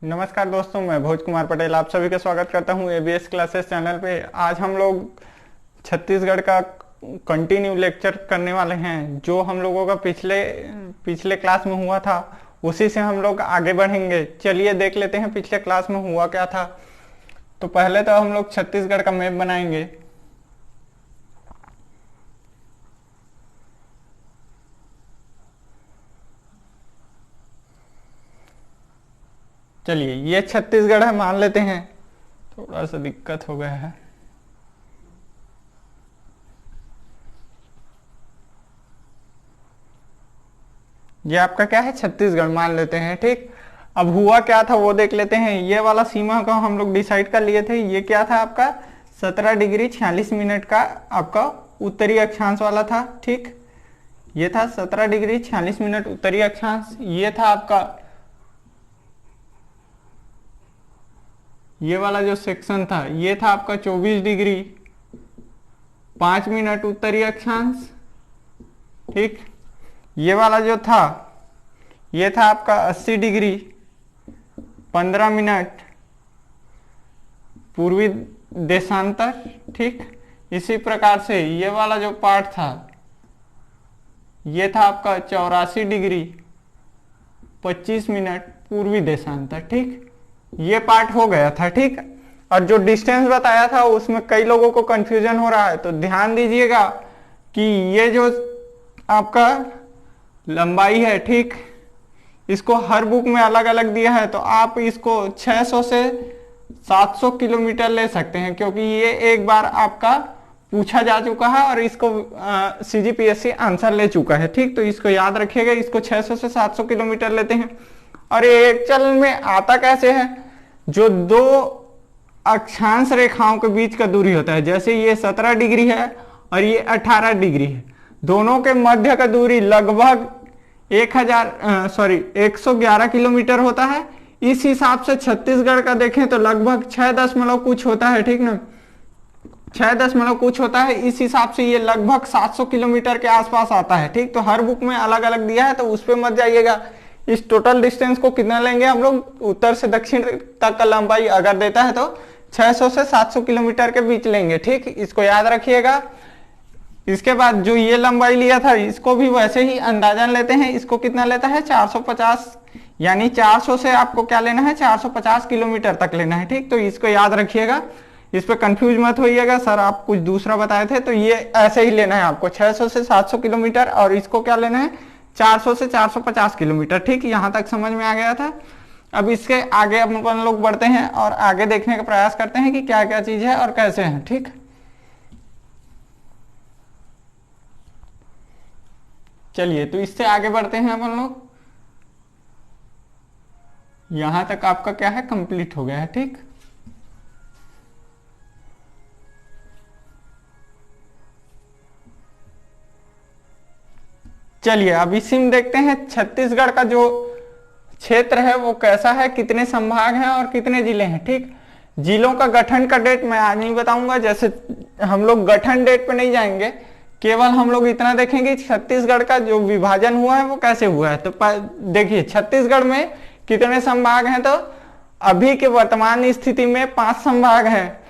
नमस्कार दोस्तों, मैं भोज कुमार पटेल आप सभी का स्वागत करता हूं एबीएस क्लासेस चैनल पे। आज हम लोग छत्तीसगढ़ का कंटिन्यू लेक्चर करने वाले हैं। जो हम लोगों का पिछले पिछले क्लास में हुआ था उसी से हम लोग आगे बढ़ेंगे। चलिए देख लेते हैं पिछले क्लास में हुआ क्या था। तो पहले तो हम लोग छत्तीसगढ़ का मैप बनाएंगे। चलिए ये छत्तीसगढ़ है, मान लेते हैं। थोड़ा सा दिक्कत हो गया है। ये आपका क्या है, छत्तीसगढ़ मान लेते हैं। ठीक, अब हुआ क्या था वो देख लेते हैं। ये वाला सीमा का हम लोग डिसाइड कर लिए थे। ये क्या था आपका 17 डिग्री 46 मिनट का आपका उत्तरी अक्षांश वाला था। ठीक, ये था 17 डिग्री 46 मिनट उत्तरी अक्षांश। ये था आपका ये वाला जो सेक्शन था ये था आपका 24 डिग्री 5 मिनट उत्तरी अक्षांश। ठीक, ये वाला जो था ये था आपका 80 डिग्री 15 मिनट पूर्वी देशांतर। ठीक, इसी प्रकार से ये वाला जो पार्ट था ये था आपका 84 डिग्री 25 मिनट पूर्वी देशांतर। ठीक, ये पार्ट हो गया था। ठीक, और जो डिस्टेंस बताया था उसमें कई लोगों को कंफ्यूजन हो रहा है, तो ध्यान दीजिएगा कि ये जो आपका लंबाई है, ठीक, इसको हर बुक में अलग अलग दिया है। तो आप इसको 600 से 700 किलोमीटर ले सकते हैं, क्योंकि ये एक बार आपका पूछा जा चुका है और इसको सीजीपीएससी आंसर ले चुका है। ठीक, तो इसको याद रखिएगा, इसको 600 से 700 किलोमीटर लेते हैं। और ये एक्चुअल में आता कैसे है, जो दो अक्षांश रेखाओं के बीच का दूरी होता है, जैसे ये 17 डिग्री है और ये 18 डिग्री है, दोनों के मध्य का दूरी लगभग 111 किलोमीटर होता है। इस हिसाब से छत्तीसगढ़ का देखें तो लगभग 6 दशमलव कुछ होता है। ठीक ना, 6 दशमलव कुछ होता है। इस हिसाब से ये लगभग 700 किलोमीटर के आसपास आता है। ठीक, तो हर बुक में अलग अलग दिया है, तो उस पर मत जाइएगा। इस टोटल डिस्टेंस को कितना लेंगे हम लोग, उत्तर से दक्षिण तक का लंबाई अगर देता है तो 600 से 700 किलोमीटर के बीच लेंगे। ठीक, इसको याद रखिएगा। इसके बाद जो ये लंबाई लिया था इसको भी वैसे ही अंदाजन लेते हैं। इसको कितना लेता है 450, यानी 400 से आपको क्या लेना है 450 किलोमीटर तक लेना है। ठीक, तो इसको याद रखिएगा, इस पर कंफ्यूज मत होइएगा। सर आप कुछ दूसरा बताए थे, तो ये ऐसे ही लेना है आपको 600 से 700 किलोमीटर, और इसको क्या लेना है 400 से 450 किलोमीटर। ठीक, यहां तक समझ में आ गया था। अब इसके आगे अपन लोग बढ़ते हैं और आगे देखने का प्रयास करते हैं कि क्या क्या चीज है और कैसे है। ठीक, चलिए तो इससे आगे बढ़ते हैं अपन लोग। यहां तक आपका क्या है, कंप्लीट हो गया है। ठीक, चलिए अब इसी में देखते हैं छत्तीसगढ़ का जो क्षेत्र है वो कैसा है, कितने संभाग हैं और कितने जिले हैं। ठीक, जिलों का गठन का डेट मैं आज नहीं बताऊंगा, जैसे हम लोग गठन डेट पे नहीं जाएंगे, केवल हम लोग इतना देखेंगे छत्तीसगढ़ का जो विभाजन हुआ है वो कैसे हुआ है। तो देखिए छत्तीसगढ़ में कितने संभाग हैं, तो अभी के वर्तमान स्थिति में 5 संभाग हैं।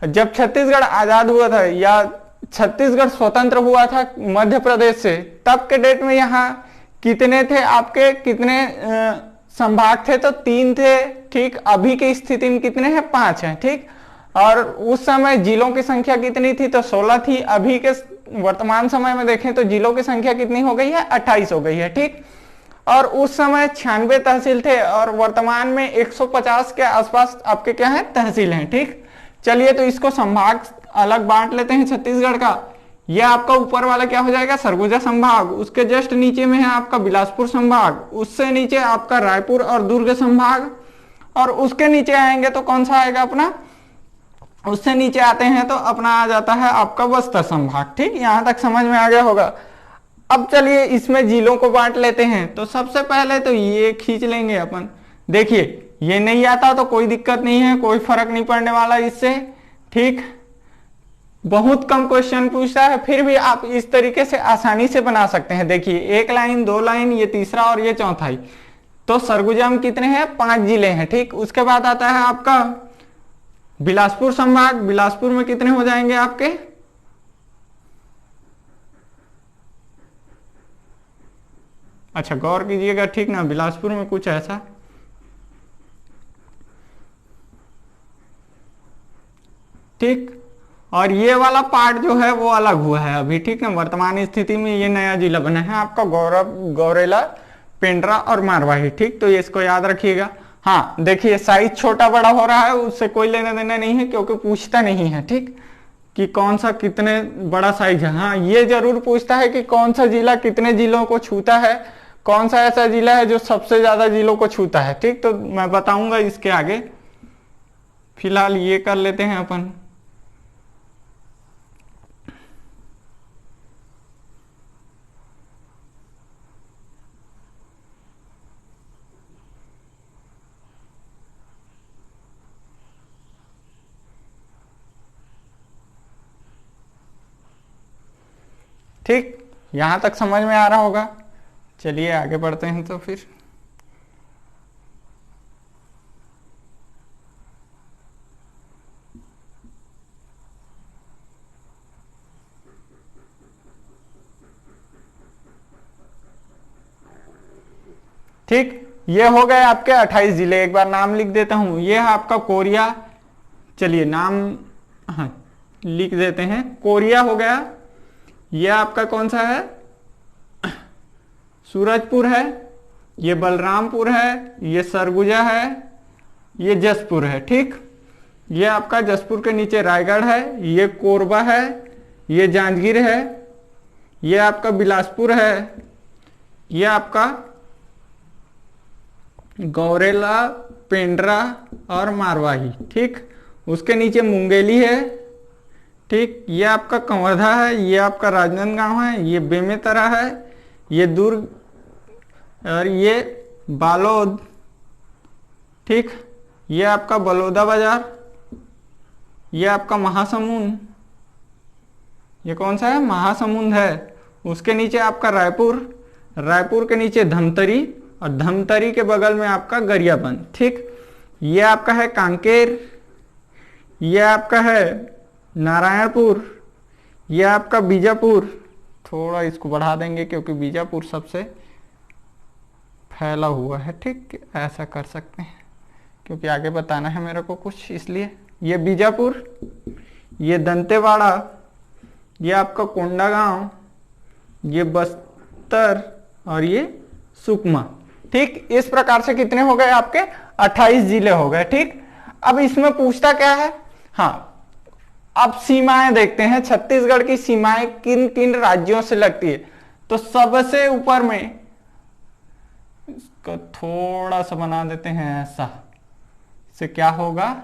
जब छत्तीसगढ़ आजाद हुआ था या छत्तीसगढ़ स्वतंत्र हुआ था मध्य प्रदेश से, तब के डेट में यहाँ कितने थे आपके, कितने संभाग थे, तो 3 थे। ठीक, अभी की स्थिति में कितने हैं 5 हैं। ठीक, और उस समय जिलों की संख्या कितनी थी, तो 16 थी। अभी के वर्तमान समय में देखें तो जिलों की संख्या कितनी हो गई है 28 हो गई है। ठीक, और उस समय 96 तहसील थे और वर्तमान में 150 के आसपास आपके क्या है तहसील हैं। ठीक, चलिए तो इसको संभाग अलग बांट लेते हैं छत्तीसगढ़ का। यह आपका ऊपर वाला क्या हो जाएगा सरगुजा संभाग, उसके जस्ट नीचे में है आपका बिलासपुर संभाग, उससे नीचे आपका रायपुर और दुर्ग संभाग, और उसके नीचे आएंगे तो कौन सा आएगा अपना, उससे नीचे आते हैं तो अपना आ जाता है आपका बस्तर संभाग। ठीक, यहां तक समझ में आ गया होगा। अब चलिए इसमें जिलों को बांट लेते हैं। तो सबसे पहले तो ये खींच लेंगे अपन। देखिए ये नहीं आता तो कोई दिक्कत नहीं है, कोई फर्क नहीं पड़ने वाला इससे। ठीक, बहुत कम क्वेश्चन पूछता है, फिर भी आप इस तरीके से आसानी से बना सकते हैं। देखिए 1 लाइन 2 लाइन, ये तीसरा और ये चौथाई, तो सरगुजा में कितने हैं, 5 जिले हैं, ठीक। उसके बाद आता है आपका बिलासपुर संभाग, बिलासपुर में कितने हो जाएंगे आपके, अच्छा गौर कीजिएगा, ठीक ना, बिलासपुर में कुछ ऐसा, ठीक। और ये वाला पार्ट जो है वो अलग हुआ है अभी, ठीक है। वर्तमान स्थिति में ये नया जिला बना है आपका गौरेला, पेंड्रा और मारवाही, ठीक। तो ये इसको याद रखिएगा। हाँ देखिए साइज छोटा बड़ा हो रहा है, उससे कोई लेना देना नहीं है, क्योंकि पूछता नहीं है, ठीक, कि कौन सा कितने बड़ा साइज है। हाँ ये जरूर पूछता है कि कौन सा जिला कितने जिलों को छूता है, कौन सा ऐसा जिला है जो सबसे ज्यादा जिलों को छूता है, ठीक। तो मैं बताऊंगा इसके आगे, फिलहाल ये कर लेते हैं अपन। ठीक, यहां तक समझ में आ रहा होगा। चलिए आगे बढ़ते हैं तो फिर। ठीक, ये हो गए आपके 28 जिले। एक बार नाम लिख देता हूं, ये है आपका कोरिया, चलिए नाम हाँ लिख देते हैं, कोरिया हो गया। ये आपका कौन सा है, सूरजपुर है, ये बलरामपुर है, ये सरगुजा है, ये जसपुर है, ठीक। ये आपका जसपुर के नीचे रायगढ़ है, ये कोरबा है, ये जांजगीर है, ये आपका बिलासपुर है, ये आपका गौरेला, पेंड्रा और मारवाही, ठीक। उसके नीचे मुंगेली है, ठीक। ये आपका कंवर्धा है, ये आपका राजनांदगांव है, ये बेमेतरा है, ये दुर्ग और ये बालोद, ठीक। ये आपका बलौदा बाजार, ये आपका महासमुंद, ये कौन सा है, महासमुंद है। उसके नीचे आपका रायपुर, रायपुर के नीचे धमतरी और धमतरी के बगल में आपका गरियाबंद, ठीक। ये आपका है कांकेर, ये आपका है नारायणपुर, ये आपका बीजापुर, थोड़ा इसको बढ़ा देंगे क्योंकि बीजापुर सबसे फैला हुआ है, ठीक। ऐसा कर सकते हैं क्योंकि आगे बताना है मेरे को कुछ, इसलिए। ये बीजापुर, ये दंतेवाड़ा, ये आपका कोंडागांव, ये बस्तर और ये सुकमा, ठीक। इस प्रकार से कितने हो गए आपके, 28 जिले हो गए, ठीक। अब इसमें पूछता क्या है, हाँ अब सीमाएं देखते हैं। छत्तीसगढ़ की सीमाएं किन किन राज्यों से लगती है। तो सबसे ऊपर में, इसको थोड़ा सा बना देते हैं ऐसा, से क्या होगा,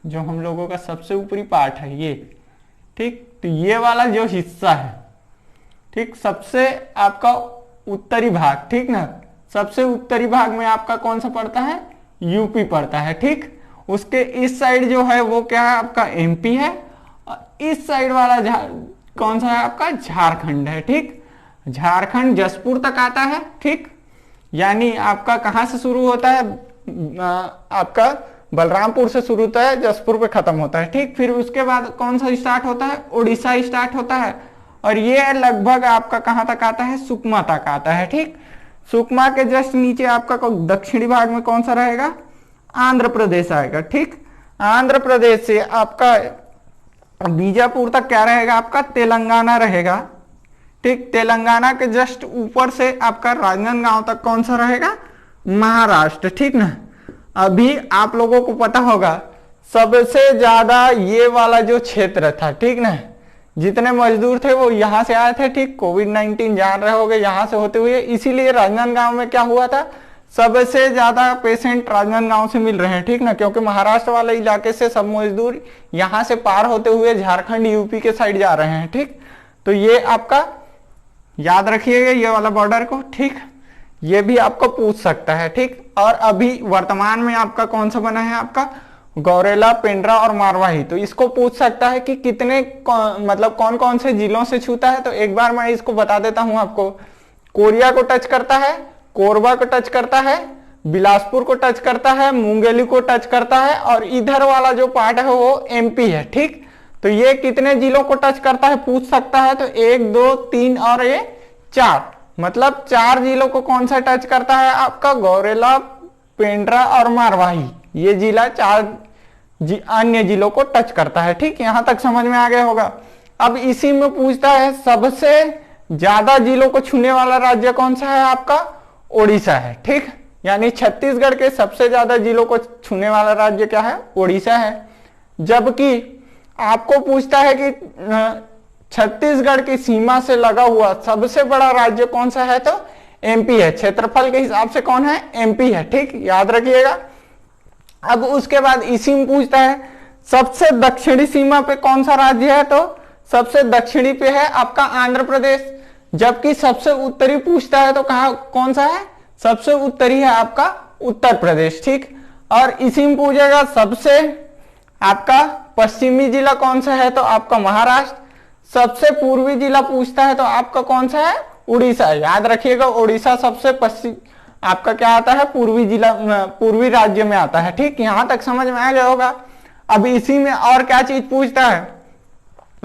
जो हम लोगों का सबसे ऊपरी पार्ट है ये, ठीक। तो ये वाला जो हिस्सा है, ठीक, सबसे आपका उत्तरी भाग, ठीक ना, सबसे उत्तरी भाग में आपका कौन सा पड़ता है, यूपी पड़ता है, ठीक। उसके इस साइड जो है वो क्या है आपका एमपी है, और इस साइड वाला कौन सा है आपका, झारखंड है, ठीक। झारखंड जसपुर तक आता है, ठीक। यानी आपका कहां से शुरू होता है, आपका बलरामपुर से शुरू होता है, जसपुर पे खत्म होता है, ठीक। फिर उसके बाद कौन सा स्टार्ट होता है, उड़ीसा स्टार्ट होता है, और ये लगभग आपका कहां तक आता है, सुकमा तक आता है, ठीक। सुकमा के जस्ट नीचे आपका दक्षिणी भाग में कौन सा रहेगा, आंध्र प्रदेश आएगा, ठीक। आंध्र प्रदेश से आपका बीजापुर तक क्या रहेगा आपका, तेलंगाना रहेगा, ठीक। तेलंगाना के जस्ट ऊपर से आपका राजनांदगांव तक कौन सा रहेगा, महाराष्ट्र, ठीक ना। अभी आप लोगों को पता होगा सबसे ज्यादा ये वाला जो क्षेत्र था, ठीक ना, जितने मजदूर थे वो यहां से आए थे, ठीक। कोविड-19 जान रहे होगे यहां से होते हुए, इसीलिए राजनांदगांव में क्या हुआ था, सबसे ज्यादा पेशेंट राजनांदगांव से मिल रहे हैं, ठीक ना, क्योंकि महाराष्ट्र वाले इलाके से सब मजदूर यहां से पार होते हुए झारखंड यूपी के साइड जा रहे हैं, ठीक। तो ये आपका याद रखिएगा ये वाला बॉर्डर को, ठीक। ये भी आपको पूछ सकता है, ठीक। और अभी वर्तमान में आपका कौन सा बना है आपका, गौरेला, पेंड्रा और मारवाही। तो इसको पूछ सकता है कि कितने मतलब कौन कौन से जिलों से छूता है। तो एक बार मैं इसको बता देता हूं आपको, कोरिया को टच करता है, कोरबा को टच करता है, बिलासपुर को टच करता है, मुंगेली को टच करता है, और इधर वाला जो पार्ट है वो एमपी है। ठीक, तो ये कितने जिलों को टच करता है पूछ सकता है, तो 1 2 3 और ये 4, मतलब 4 जिलों को कौन सा टच करता है आपका, गौरेला, पेंड्रा और मारवाही, ये जिला 4 अन्य जिलों को टच करता है। ठीक, यहां तक समझ में आ गया होगा। अब इसी में पूछता है सबसे ज्यादा जिलों को छूने वाला राज्य कौन सा है आपका, ओडिशा है। ठीक, यानी छत्तीसगढ़ के सबसे ज्यादा जिलों को छूने वाला राज्य क्या है, ओडिशा है। जबकि आपको पूछता है कि छत्तीसगढ़ की सीमा से लगा हुआ सबसे बड़ा राज्य कौन सा है, तो एमपी है। क्षेत्रफल के हिसाब से कौन है, एमपी है। ठीक, याद रखिएगा। अब उसके बाद इसी में पूछता है सबसे दक्षिणी सीमा पे कौन सा राज्य है, तो सबसे दक्षिणी पे है आपका आंध्र प्रदेश। जबकि सबसे उत्तरी पूछता है तो कहां कौन सा है, सबसे उत्तरी है आपका उत्तर प्रदेश। ठीक, और इसी में पूछेगा सबसे आपका पश्चिमी जिला कौन सा है, तो आपका महाराष्ट्र। सबसे पूर्वी जिला पूछता है तो आपका कौन सा है, उड़ीसा। याद रखिएगा, उड़ीसा सबसे पश्चिम आपका क्या आता है, पूर्वी जिला, पूर्वी राज्य में आता है। ठीक, यहां तक समझ में आ गया होगा। अब इसी में और क्या चीज पूछता है,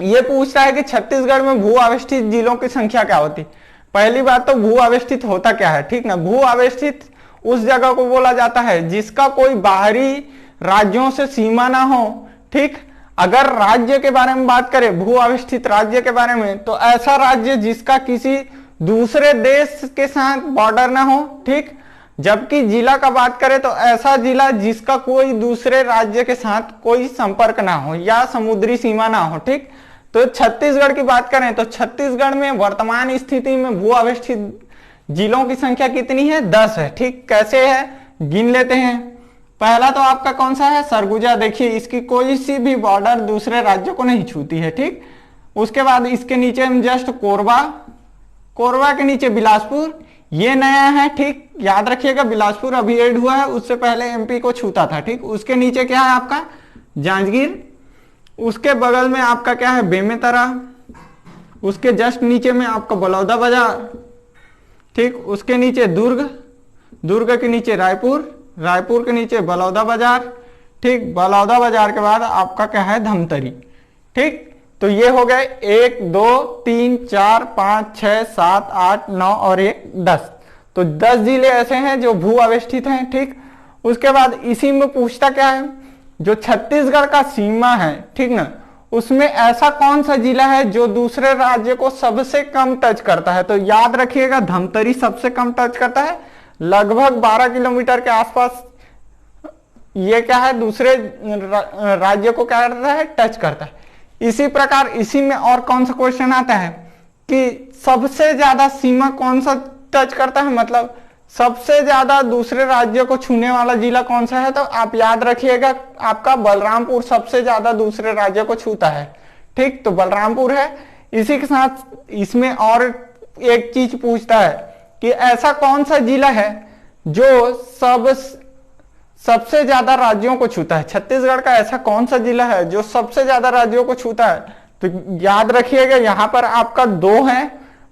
ये पूछता है कि छत्तीसगढ़ में भू आवेष्टित जिलों की संख्या क्या होती। पहली बात तो भू आवेष्टित होता क्या है, ठीक ना। भू आवेष्टित उस जगह को बोला जाता है जिसका कोई बाहरी राज्यों से सीमा ना हो। ठीक, अगर राज्य के बारे में बात करें, भू आवेष्टित राज्य के बारे में, तो ऐसा राज्य जिसका किसी दूसरे देश के साथ बॉर्डर ना हो। ठीक, जबकि जिला का बात करें तो ऐसा जिला जिसका कोई दूसरे राज्य के साथ कोई संपर्क ना हो या समुद्री सीमा ना हो। ठीक, तो छत्तीसगढ़ की बात करें तो छत्तीसगढ़ में वर्तमान स्थिति में भू आवेष्टित जिलों की संख्या कितनी है, 10 है। ठीक, कैसे है गिन लेते हैं। पहला तो आपका कौन सा है, सरगुजा। देखिए इसकी कोई सी भी बॉर्डर दूसरे राज्यों को नहीं छूती है। ठीक, उसके बाद इसके नीचे जस्ट कोरबा, कोरबा के नीचे बिलासपुर, ये नया है। ठीक, याद रखिएगा बिलासपुर अभी ऐड हुआ है, उससे पहले एमपी को छूता था। ठीक, उसके नीचे क्या है आपका जांजगीर, उसके बगल में आपका क्या है बेमेतरा, उसके जस्ट नीचे में आपका बलौदा बाजार। ठीक, उसके नीचे दुर्ग, दुर्ग के नीचे रायपुर, रायपुर के नीचे बलौदा बाजार। ठीक, बलौदा बाजार के बाद आपका क्या है धमतरी। ठीक, तो ये हो गए 1 2 3 4 5 6 7 8 9 और 1 10। तो 10 जिले ऐसे हैं जो भू आवेष्टित हैं। ठीक, उसके बाद इसी में पूछता क्या है, जो छत्तीसगढ़ का सीमा है, ठीक ना, उसमें ऐसा कौन सा जिला है जो दूसरे राज्य को सबसे कम टच करता है। तो याद रखिएगा धमतरी सबसे कम टच करता है, लगभग 12 किलोमीटर के आसपास। ये क्या है दूसरे राज्य को क्या करता है, टच करता है। इसी प्रकार इसी में और कौन सा क्वेश्चन आता है कि सबसे ज्यादा सीमा कौन सा टच करता है, मतलब सबसे ज्यादा दूसरे राज्य को छूने वाला जिला कौन सा है। तो आप याद रखिएगा आपका बलरामपुर सबसे ज्यादा दूसरे राज्य को छूता है। ठीक, तो बलरामपुर है। इसी के साथ इसमें और एक चीज पूछता है कि ऐसा कौन सा जिला है जो सबसे ज्यादा राज्यों को छूता है। छत्तीसगढ़ का ऐसा कौन सा जिला है जो सबसे ज्यादा राज्यों को छूता है। तो याद रखिएगा यहाँ पर आपका 2 है।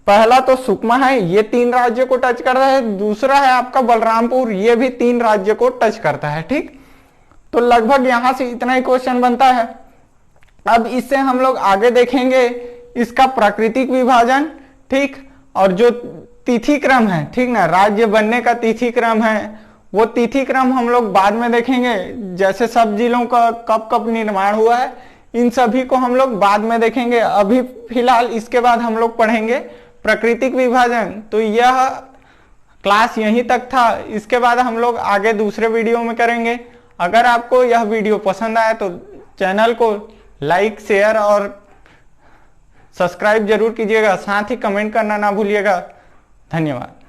पहला तो सुकमा है, ये 3 राज्यों को टच करता है। दूसरा है आपका बलरामपुर, ये भी 3 राज्यों को टच करता है। ठीक, तो लगभग यहां से इतना ही क्वेश्चन बनता है। अब इससे हम लोग आगे देखेंगे इसका प्राकृतिक विभाजन। ठीक, और जो तिथि क्रम है, ठीक ना, राज्य बनने का तिथि क्रम है, वो तिथि क्रम हम लोग बाद में देखेंगे। जैसे सब जिलों का कब कब निर्माण हुआ है, इन सभी को हम लोग बाद में देखेंगे। अभी फिलहाल इसके बाद हम लोग पढ़ेंगे प्राकृतिक विभाजन। तो यह क्लास यहीं तक था, इसके बाद हम लोग आगे दूसरे वीडियो में करेंगे। अगर आपको यह वीडियो पसंद आए तो चैनल को लाइक, शेयर और सब्सक्राइब जरूर कीजिएगा, साथ ही कमेंट करना ना भूलिएगा। धन्यवाद।